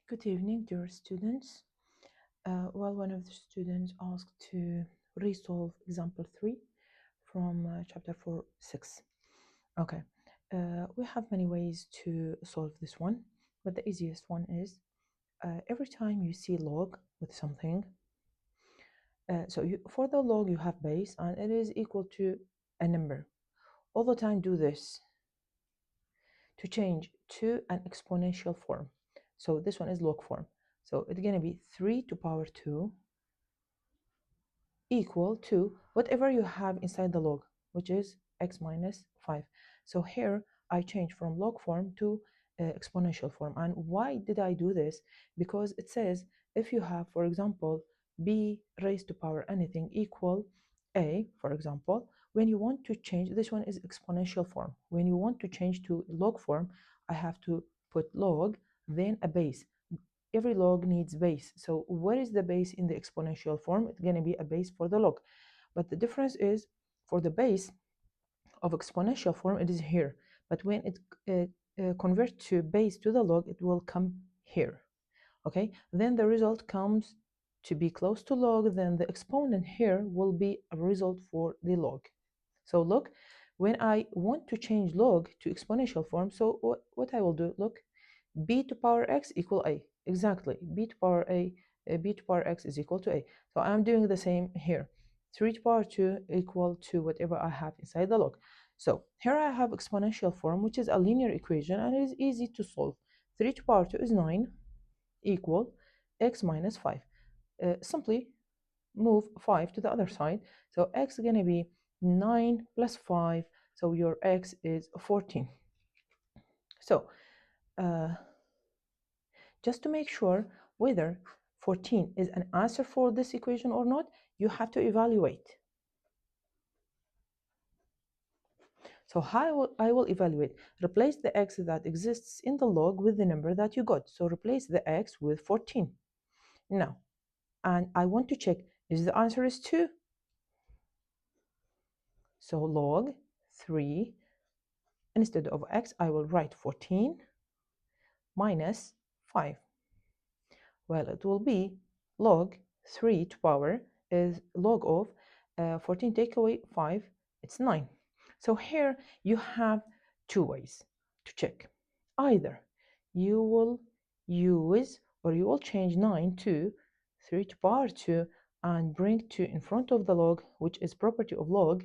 Good evening, dear students. One of the students asked to resolve example 3 from chapter 4-6. Okay, we have many ways to solve this one, but the easiest one is every time you see log with something, for the log you have base and it is equal to a number. All the time do this to change to an exponential form. So this one is log form. So it's going to be 3 to power 2 equal to whatever you have inside the log, which is x minus 5. So here I change from log form to exponential form. And why did I do this? Because it says if you have, for example, b raised to power anything equal a, for example, when you want to change, this one is exponential form. When you want to change to log form, I have to put log, then a base. Every log needs base. So what is the base in the exponential form? It's going to be a base for the log. But the difference is for the base of exponential form, it is here. But when it converts to base to the log, it will come here. Okay, then the result comes to be close to log, then the exponent here will be a result for the log. So look, when I want to change log to exponential form, so what I will do, look, b to power x equal a. Exactly, b to power x is equal to a. So I'm doing the same here. 3 to power 2 equal to whatever I have inside the log. So here I have exponential form, which is a linear equation, and it is easy to solve. 3 to power 2 is 9 equal x minus 5. Simply move 5 to the other side. So x is going to be 9 plus 5. So your x is 14. So just to make sure whether 14 is an answer for this equation or not, you have to evaluate. So how I will evaluate? Replace the x that exists in the log with the number that you got. So replace the x with 14. Now, and I want to check, is the answer is 2? So log 3, instead of x, I will write 14 minus 5. Well, it will be log 3 to power is log of 14 take away 5, it's 9. So here you have two ways to check. Either you will use or you will change 9 to 3 to power 2 and bring 2 in front of the log, which is property of log,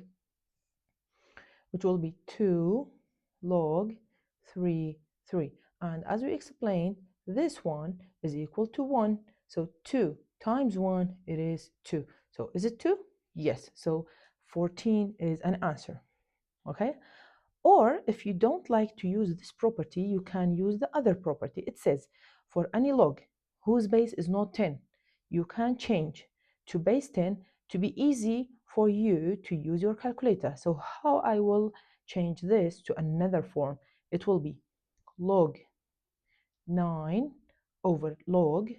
which will be 2 log 3, 3. And as we explained, this one is equal to 1. So 2 times 1, it is 2. So is it 2? Yes. So 14 is an answer. Okay? Or if you don't like to use this property, you can use the other property. It says for any log whose base is not 10, you can change to base 10 to be easy for you to use your calculator. So how I will change this to another form? It will be log 9 over log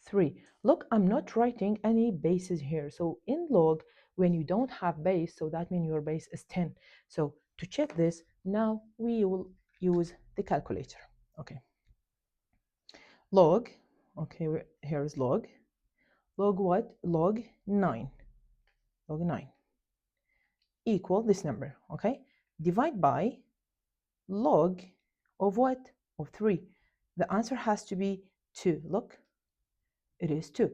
3. Look, I'm not writing any bases here. So in log, when you don't have base, so that means your base is 10. So to check this, now we will use the calculator. Okay. Log, okay, here is log. Log what? Log 9. Log 9 equal this number, okay? Divide by log of what? Of 3. The answer has to be 2. Look, it is 2.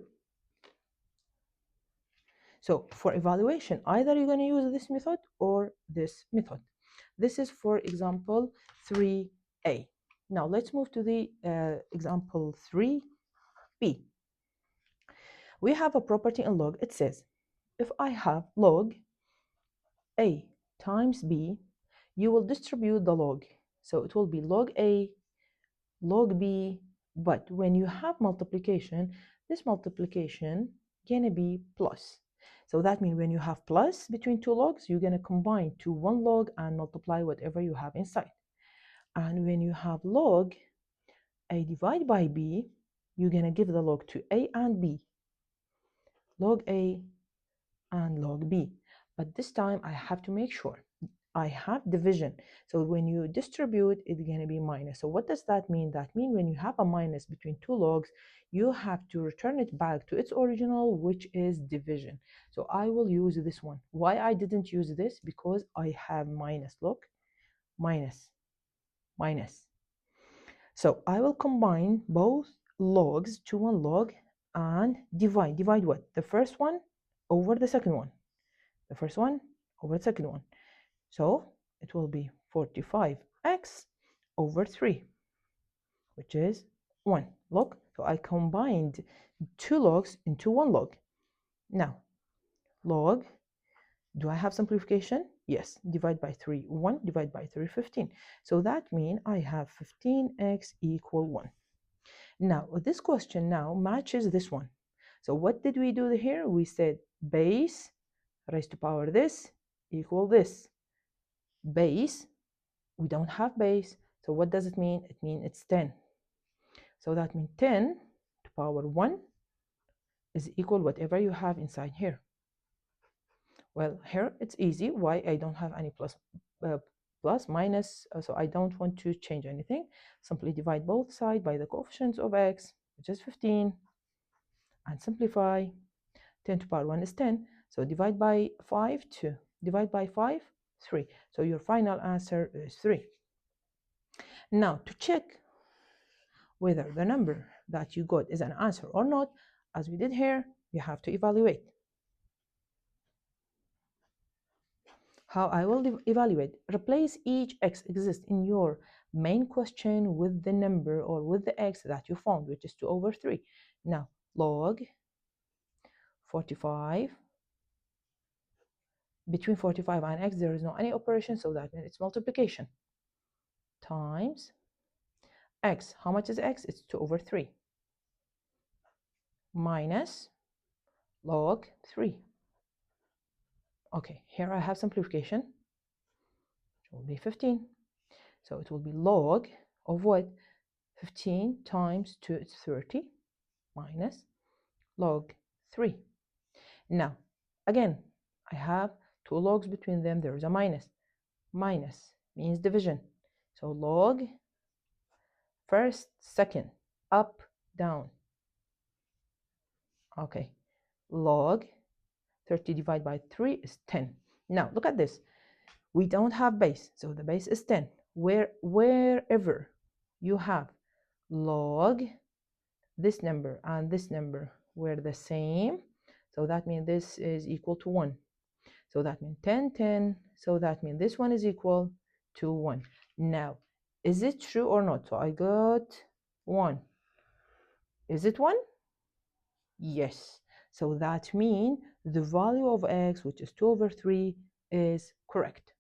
So for evaluation, either you're going to use this method or this method. This is for example 3a. Now let's move to the example 3b. We have a property in log. It says if I have log a times b, you will distribute the log. So it will be log a, log b, but when you have multiplication, this multiplication gonna be plus. So that means when you have plus between two logs, you're gonna combine to one log and multiply whatever you have inside. And when you have log a divided by b, you're gonna give the log to a and b, log a and log b. But this time I have to make sure I have division. So when you distribute, it's going to be minus. So what does that mean? That means when you have a minus between two logs, you have to return it back to its original, which is division. So I will use this one. Why I didn't use this? Because I have minus. Look, minus, minus. So I will combine both logs to one log and divide. Divide what? The first one over the second one. The first one over the second one. So it will be 45x over 3, which is 1 log. So I combined two logs into one log. Now, log, do I have simplification? Yes, divide by 3, 1, divide by 3, 15. So that means I have 15x equal 1. Now, this question now matches this one. So what did we do here? We said base raised to power this equal this. Base, we don't have base. So what does it mean? It means it's 10. So that means 10 to power 1 is equal whatever you have inside here. Well, here it's easy. Why? I don't have any plus, minus, so I don't want to change anything. Simply divide both sides by the coefficients of x, which is 15, and simplify. 10 to power 1 is 10, so divide by 5, 2. Divide by 5, 3. So your final answer is 3. Now, to check whether the number that you got is an answer or not, as we did here, you have to evaluate. How I will evaluate: replace each x exists in your main question with the number or with the x that you found, which is 2 over 3. Now, log 45. Between 45 and x, there is no any operation, so that means it's multiplication. Times x. How much is x? It's 2 over 3. Minus log 3. Okay, here I have simplification. It will be 15. So it will be log of what? 15 times 2 is 30 minus log 3. Now, again, I have two logs between them. There is a minus. Minus means division. So log first, second, up, down. Okay, log 30 divided by 3 is 10. Now, look at this. We don't have base, so the base is 10. Wherever you have log, this number and this number were the same, so that means this is equal to 1. So that means 10, 10. So that means this one is equal to 1. Now, is it true or not? So I got 1. Is it 1? Yes. So that means the value of x, which is 2 over 3, is correct.